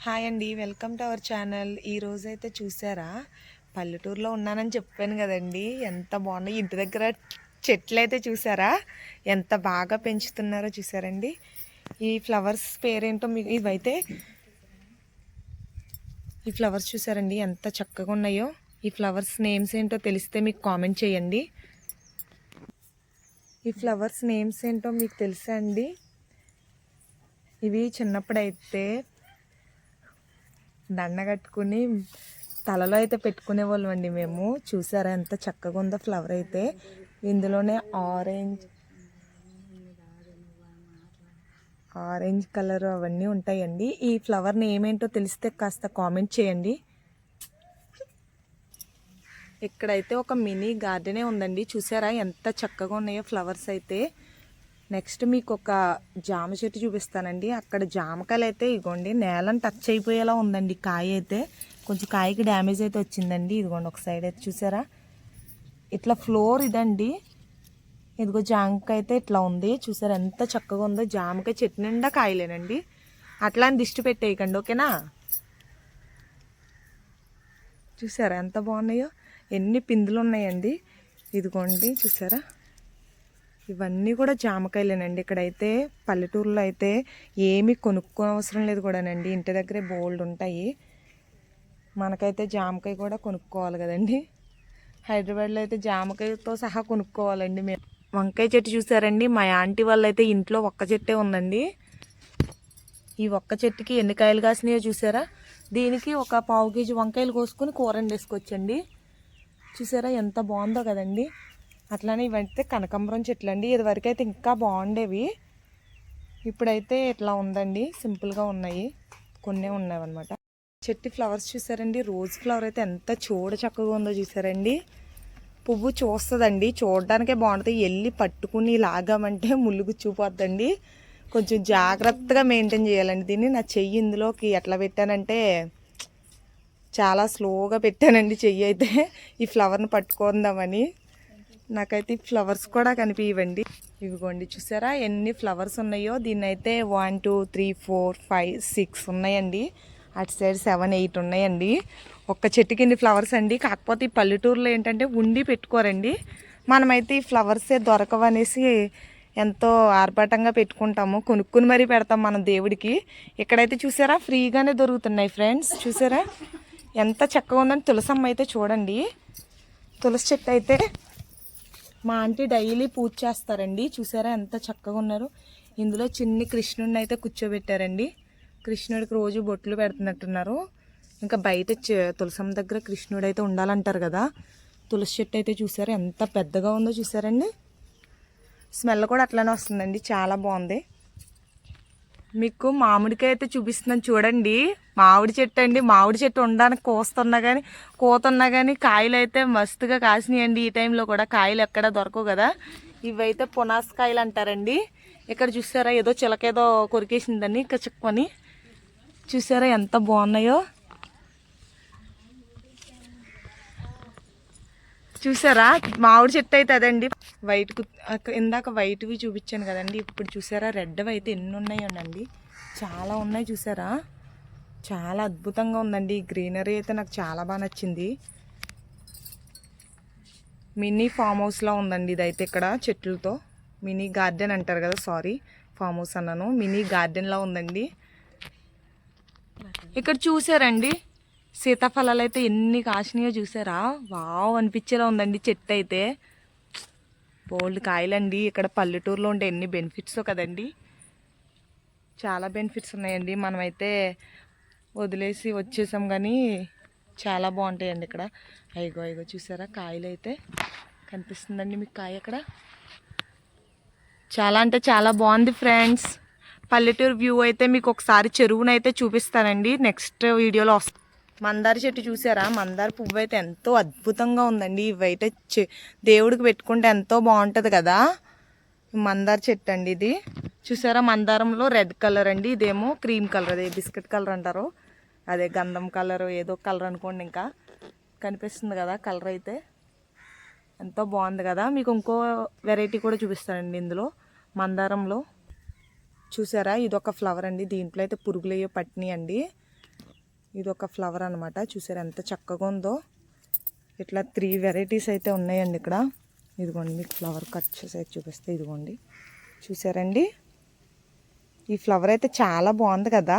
Hi అండి, welcome to our channel. ఈరోజైతే చూసారా, పల్లెటూరులో ఉన్నానని చెప్పాను కదండి. ఎంత బాగున్నాయి ఇంటి దగ్గర చెట్లు అయితే చూసారా, ఎంత బాగా పెంచుతున్నారో చూసారండి. ఈ ఫ్లవర్స్ పేరేంటో మీకు ఇవైతే ఈ ఫ్లవర్స్ చూసారండి ఎంత చక్కగా ఉన్నాయో. ఈ ఫ్లవర్స్ నేమ్స్ ఏంటో తెలిస్తే మీకు కామెంట్ చేయండి. ఈ ఫ్లవర్స్ నేమ్స్ ఏంటో మీకు తెలుసా అండి? ఇవి చిన్నప్పుడైతే దండ కట్టుకుని తలలో అయితే పెట్టుకునే వాళ్ళం అండి మేము. చూసారా ఎంత చక్కగా ఉందో ఫ్లవర్ అయితే. ఇందులోనే ఆరెంజ్ కలర్ అవన్నీ ఉంటాయండి. ఈ ఫ్లవర్ని ఏమేంటో తెలిస్తే కాస్త కామెంట్ చేయండి. ఇక్కడైతే ఒక మినీ గార్డెనే ఉందండి. చూసారా ఎంత చక్కగా ఉన్నాయో ఫ్లవర్స్ అయితే. నెక్స్ట్ మీకు ఒక జామ చెట్టు చూపిస్తానండి. అక్కడ జామకాయలు అయితే ఇగోండి నేలను టచ్ అయిపోయేలా ఉందండి. కాయ అయితే కొంచెం కాయకి డ్యామేజ్ అయితే వచ్చిందండి. ఇదిగోండి ఒక సైడ్ అయితే చూసారా, ఇట్లా ఫ్లోర్ ఇదండి. ఇదిగో జామకాయ అయితే ఇట్లా ఉంది. చూసారా ఎంత చక్కగా ఉందో. జామకాయ చెట్టు నిండా కాయలేనండి. అట్లా అని దిష్టి పెట్టేయకండి, ఓకేనా? చూసారా ఎంత బాగున్నాయో, ఎన్ని పిందులు ఉన్నాయండి. ఇదిగోండి చూసారా, ఇవన్నీ కూడా జామకాయలేనండి. ఇక్కడైతే పల్లెటూరులో అయితే ఏమీ కొనుక్కో అవసరం లేదు కూడానండి. ఇంటి దగ్గరే బోల్డ్ ఉంటాయి. మనకైతే జామకాయ కూడా కొనుక్కోవాలి కదండి. హైదరాబాద్లో అయితే జామకాయతో సహా కొనుక్కోవాలండి మేము. వంకాయ చెట్టు చూసారండి, మా ఆంటీ వాళ్ళైతే ఇంట్లో ఒక్క చెట్టే ఉందండి. ఈ ఒక్క చెట్టుకి ఎన్ని కాయలు కాసినాయో చూసారా. దీనికి ఒక పావు కేజీ వంకాయలు కోసుకొని కూరని వేసుకోవచ్చండి. చూసారా ఎంత బాగుందో కదండి. అట్లానే ఇవైతే కనకాంబరం చెట్లు అండి. ఇదివరకు అయితే ఇంకా బాగుండేవి, ఇప్పుడైతే ఇట్లా ఉందండి. సింపుల్గా ఉన్నాయి, కొన్ని ఉన్నాయి అనమాట. చెట్టు ఫ్లవర్స్ చూసారండి, రోజ్ ఫ్లవర్ అయితే ఎంత చూడ చక్కగా ఉందో చూసారండి. పువ్వు చూస్తుందండి, చూడడానికే బాగుంటుంది. వెళ్ళి పట్టుకుని లాగామంటే ముళ్ళు గుచ్చుకుపోద్దండి. కొంచెం జాగ్రత్తగా మెయింటైన్ చేయాలండి దీన్ని. నా చెయ్యి ఇందులోకి ఎట్లా పెట్టానంటే చాలా స్లోగా పెట్టానండి చెయ్యి అయితే, ఈ ఫ్లవర్ని పట్టుకుందామని. నాకైతే ఈ ఫ్లవర్స్ కూడా కనిపించవండి. ఇవిగోండి చూసారా ఎన్ని ఫ్లవర్స్ ఉన్నాయో. దీన్ని అయితే 1 2 3 4 5 6 ఉన్నాయండి. అటు సైడ్ 7 8 ఉన్నాయండి. ఒక్క చెట్టుకి ఇన్ని ఫ్లవర్స్ అండి. కాకపోతే ఈ పల్లెటూరులో ఏంటంటే ఉండి పెట్టుకోరండి. మనమైతే ఈ ఫ్లవర్సే దొరకవనేసి ఎంతో ఆర్భాటంగా పెట్టుకుంటాము, కొనుక్కుని మరీ పెడతాం మనం దేవుడికి. ఇక్కడైతే చూసారా ఫ్రీగానే దొరుకుతున్నాయి ఫ్రెండ్స్. చూసారా ఎంత చక్కగా ఉందని. తులసమ్మ అయితే చూడండి, తులసి చెట్టు అయితే మా ఆంటీ డైలీ పూజ చేస్తారండి. చూసారా ఎంత చక్కగా ఉన్నారు. ఇందులో చిన్ని కృష్ణుడిని అయితే కూర్చోబెట్టారండి. కృష్ణుడికి రోజు బొట్లు పెడుతున్నట్టున్నారు. ఇంకా బయట తులసమ్మ దగ్గర కృష్ణుడు అయితే ఉండాలంటారు కదా. తులసి చెట్టు అయితే చూసారా ఎంత పెద్దగా ఉందో చూసారండి. స్మెల్ కూడా అట్లానే వస్తుందండి, చాలా బాగుంది. మీకు మామిడికాయ అయితే చూపిస్తున్నాను చూడండి. మామిడి చెట్టు అండి. మామిడి చెట్టు ఉండడానికి కోతున్నా కానీ కాయలు అయితే మస్తుగా కాసినాయండి. ఈ టైంలో కూడా కాయలు ఎక్కడ దొరకవు కదా. ఇవైతే పునాసకాయలు అంటారండి. ఇక్కడ చూసారా ఏదో చిలకేదో కొరికేసిందని కచుక్కొని. చూసారా ఎంత బాగున్నాయో. చూసారా మామిడి చెట్టు అయితే అదండి. వైట్ ఇందాక వైట్వి చూపించాను కదండి. ఇప్పుడు చూసారా రెడ్వి అయితే ఎన్ని ఉన్నాయోనండి, చాలా ఉన్నాయి. చూసారా చాలా అద్భుతంగా ఉందండి. గ్రీనరీ అయితే నాకు చాలా బాగా నచ్చింది. మినీ ఫామ్ హౌస్లో ఉందండి ఇదైతే. ఇక్కడ చెట్లతో మినీ గార్డెన్ అంటారు కదా, సారీ ఫామ్ హౌస్ అన్నాను. మినీ గార్డెన్లా ఉందండి. ఇక్కడ చూసారండి సీతాఫలాలు అయితే ఎన్ని కాసినాయో చూసారా. వావ్ అనిపించేలా ఉందండి చెట్టు అయితే. బోల్డ్ కాయలండి. ఇక్కడ పల్లెటూరులో ఉండే ఎన్ని బెనిఫిట్స్ కదండి. చాలా బెనిఫిట్స్ ఉన్నాయండి. మనమైతే వదిలేసి వచ్చేసాం కానీ చాలా బాగుంటాయండి ఇక్కడ. అయ్యో అయ్యో చూసారా కాయలు అయితే కనిపిస్తుందండి మీకు కాయ అక్కడ. చాలా అంటే చాలా బాగుంది ఫ్రెండ్స్. పల్లెటూరు వ్యూ అయితే మీకు ఒకసారి చెరువునైతే చూపిస్తానండి నెక్స్ట్ వీడియోలో. మందార చెట్టు చూసారా, మందార పువ్వు అయితే ఎంతో అద్భుతంగా ఉందండి. ఇవైతే దేవుడికి పెట్టుకుంటే ఎంతో బాగుంటుంది కదా. మందార చెట్టు అండి ఇది. చూసారా మందారంలో రెడ్ కలర్ అండి, ఇదేమో క్రీమ్ కలర్, అదే బిస్కెట్ కలర్ అంటారు, అదే గంధం కలర్ ఏదో కలర్ అనుకోండి. ఇంకా కనిపిస్తుంది కదా కలర్ అయితే ఎంతో బాగుంది కదా. మీకు ఇంకో వెరైటీ కూడా చూపిస్తానండి ఇందులో మందారంలో. చూసారా ఇదొక ఫ్లవర్ అండి. దీంట్లో అయితే పురుగులు అయ్యో పట్టినాయి అండి. ఇది ఒక ఫ్లవర్ అనమాట. చూసారు ఎంత చక్కగా ఉందో. ఇట్లా 3 వెరైటీస్ అయితే ఉన్నాయండి ఇక్కడ. ఇదిగోండి మీకు ఫ్లవర్ కట్ చేసి అయితే చూపిస్తే ఇదిగోండి చూసారండి. ఈ ఫ్లవర్ అయితే చాలా బాగుంది కదా.